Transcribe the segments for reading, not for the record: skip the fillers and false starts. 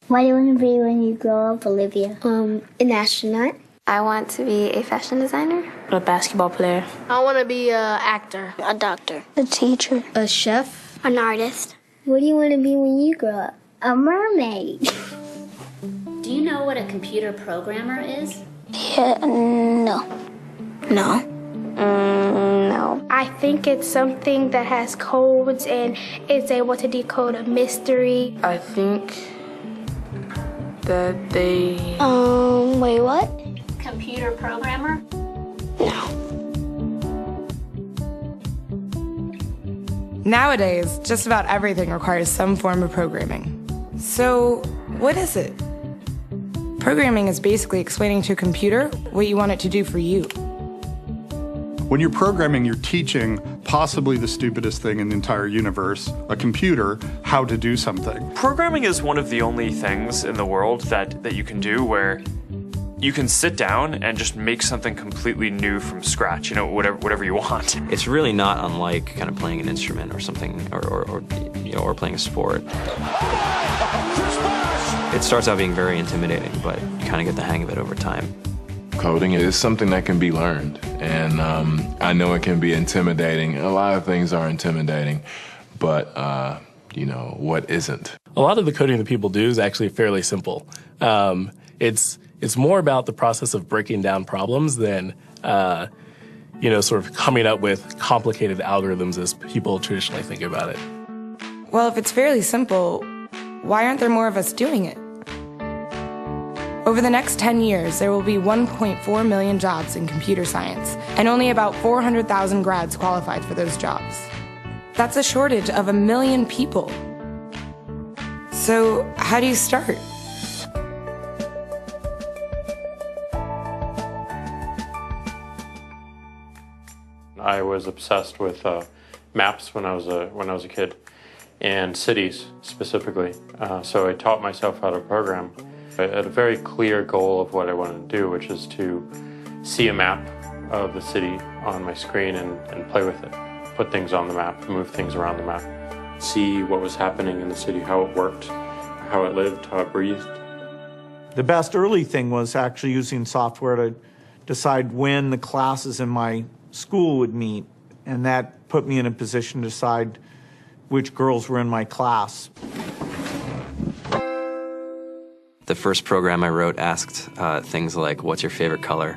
What do you want to be when you grow up, Olivia? An astronaut. I want to be a fashion designer. A basketball player. I want to be an actor. A doctor. A teacher. A chef. An artist. What do you want to be when you grow up? A mermaid. Do you know what a computer programmer is? Yeah, no. No. No. I think it's something that has codes and is able to decode a mystery. I think that they... Wait, what? Computer programmer? No. Nowadays, just about everything requires some form of programming. So, what is it? Programming is basically explaining to a computer what you want it to do for you. When you're programming, you're teaching possibly the stupidest thing in the entire universe, a computer, how to do something. Programming is one of the only things in the world that you can do where you can sit down and just make something completely new from scratch, you know, whatever you want. It's really not unlike kind of playing an instrument or something, or playing a sport. It starts out being very intimidating, but you kind of get the hang of it over time. Coding is something that can be learned, and I know it can be intimidating. A lot of things are intimidating, but you know, what isn't? A lot of the coding that people do is actually fairly simple. It's more about the process of breaking down problems than, sort of coming up with complicated algorithms as people traditionally think about it. Well, if it's fairly simple, why aren't there more of us doing it? Over the next 10 years, there will be 1.4 million jobs in computer science, and only about 400,000 grads qualified for those jobs. That's a shortage of 1 million people. So, how do you start? I was obsessed with maps when I was a kid, and cities specifically. So I taught myself how to program. I had a very clear goal of what I wanted to do, which is to see a map of the city on my screen and play with it. Put things on the map, move things around the map. See what was happening in the city, how it worked, how it lived, how it breathed. The best early thing was actually using software to decide when the classes in my school would meet, and that put me in a position to decide which girls were in my class. The first program I wrote asked things like, what's your favorite color?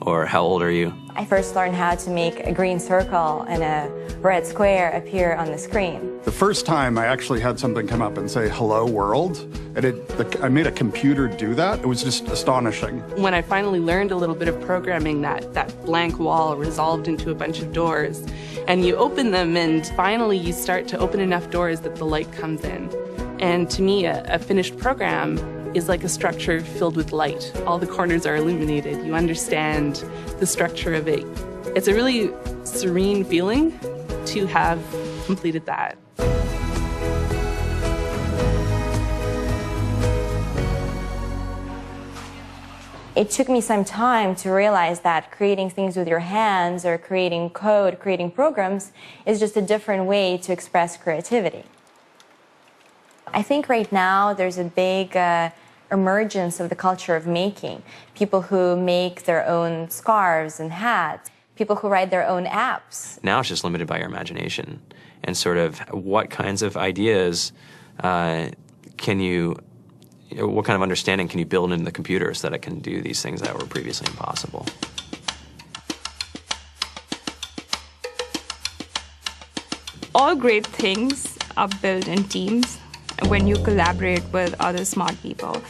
Or how old are you? I first learned how to make a green circle and a red square appear on the screen. The first time I actually had something come up and say, hello world, and I made a computer do that. It was just astonishing. When I finally learned a little bit of programming, that blank wall resolved into a bunch of doors, and you open them, and finally you start to open enough doors that the light comes in. And to me, a finished program is like a structure filled with light. All the corners are illuminated. You understand the structure of it. It's a really serene feeling to have completed that. It took me some time to realize that creating things with your hands or creating code, creating programs, is just a different way to express creativity. I think right now there's a big emergence of the culture of making. People who make their own scarves and hats, people who write their own apps. Now it's just limited by your imagination and sort of what kinds of ideas what kind of understanding can you build into the computer so that it can do these things that were previously impossible. All great things are built in teams when you collaborate with other smart people.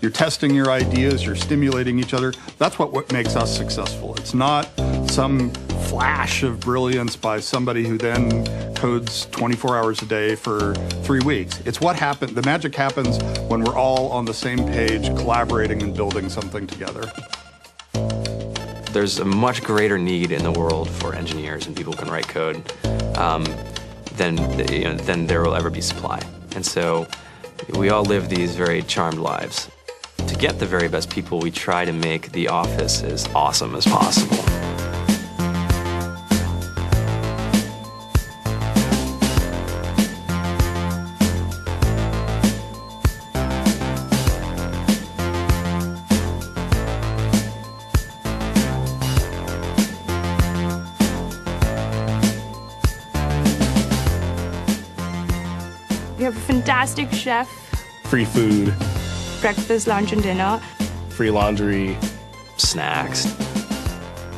You're testing your ideas, you're stimulating each other. That's what makes us successful. It's not some flash of brilliance by somebody who then codes 24 hours a day for 3 weeks. It's what happened. The magic happens when we're all on the same page, collaborating and building something together. There's a much greater need in the world for engineers and people who can write code than there will ever be supply. And so we all live these very charmed lives. To get the very best people, we try to make the office as awesome as possible. have a fantastic chef, Free food, breakfast, lunch, and dinner. free laundry, snacks,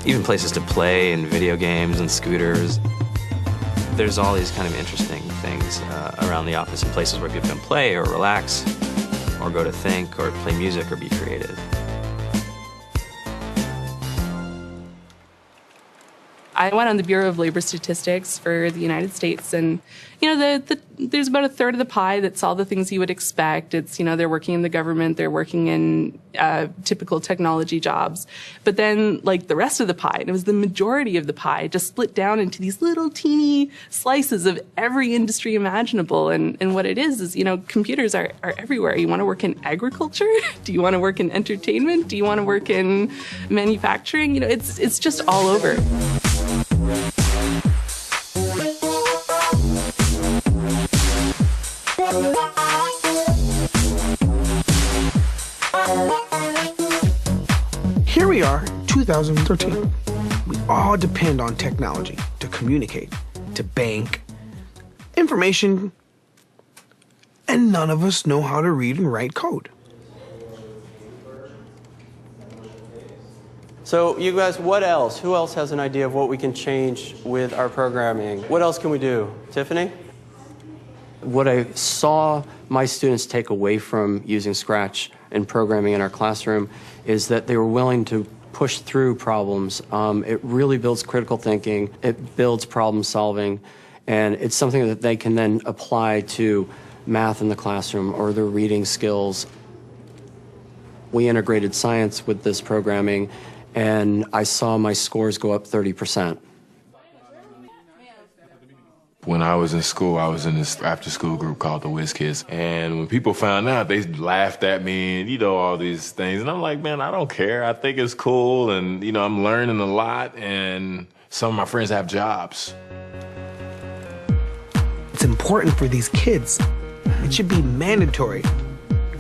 even places to play and video games and scooters. There's all these kind of interesting things around the office and places where people can play or relax or go to think or play music or be creative. I went on the Bureau of Labor Statistics for the United States, and there's about a third of the pie that's all the things you would expect. It's, they're working in the government, they're working in typical technology jobs. But then, like, the rest of the pie, and it was the majority of the pie, just split down into these little teeny slices of every industry imaginable. And what it is, computers are everywhere. You want to work in agriculture? Do you want to work in entertainment? Do you want to work in manufacturing? It's just all over. Here we are, 2013. We all depend on technology to communicate, to bank, information, and none of us know how to read and write code. So you guys, what else? Who else has an idea of what we can change with our programming? What else can we do? Tiffany? What I saw my students take away from using Scratch and programming in our classroom is that they were willing to push through problems. It really builds critical thinking, it builds problem solving, and it's something that they can then apply to math in the classroom or their reading skills. We integrated science with this programming, and I saw my scores go up 30%. When I was in school, I was in this after-school group called the Whiz Kids. And when people found out, they laughed at me and, all these things. And I'm like, man, I don't care. I think it's cool. And, I'm learning a lot. And some of my friends have jobs. It's important for these kids. It should be mandatory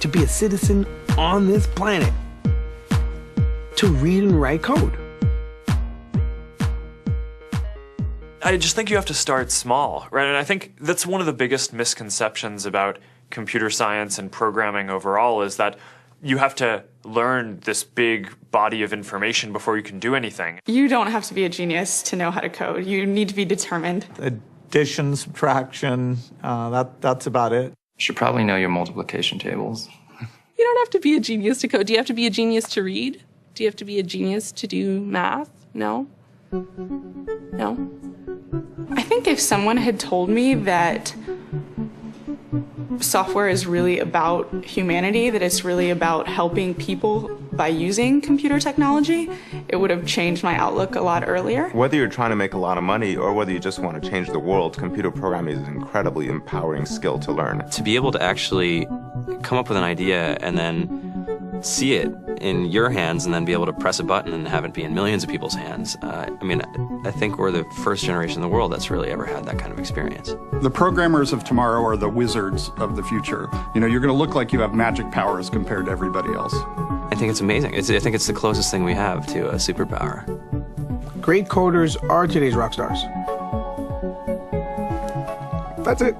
to be a citizen on this planet, to read and write code. I just think you have to start small, right? And I think that's one of the biggest misconceptions about computer science and programming overall is that you have to learn this big body of information before you can do anything. You don't have to be a genius to know how to code. You need to be determined. Addition, subtraction, that's about it. You should probably know your multiplication tables. You don't have to be a genius to code. Do you have to be a genius to read? Do you have to be a genius to do math? No? No? I think if someone had told me that software is really about humanity, that it's really about helping people by using computer technology, it would have changed my outlook a lot earlier. Whether you're trying to make a lot of money or whether you just want to change the world, computer programming is an incredibly empowering skill to learn. To be able to actually come up with an idea and then see it in your hands and then be able to press a button and have it be in millions of people's hands. I think we're the first generation in the world that's really ever had that kind of experience. The programmers of tomorrow are the wizards of the future. You're going to look like you have magic powers compared to everybody else. I think it's amazing. I think it's the closest thing we have to a superpower. Great coders are today's rock stars. That's it.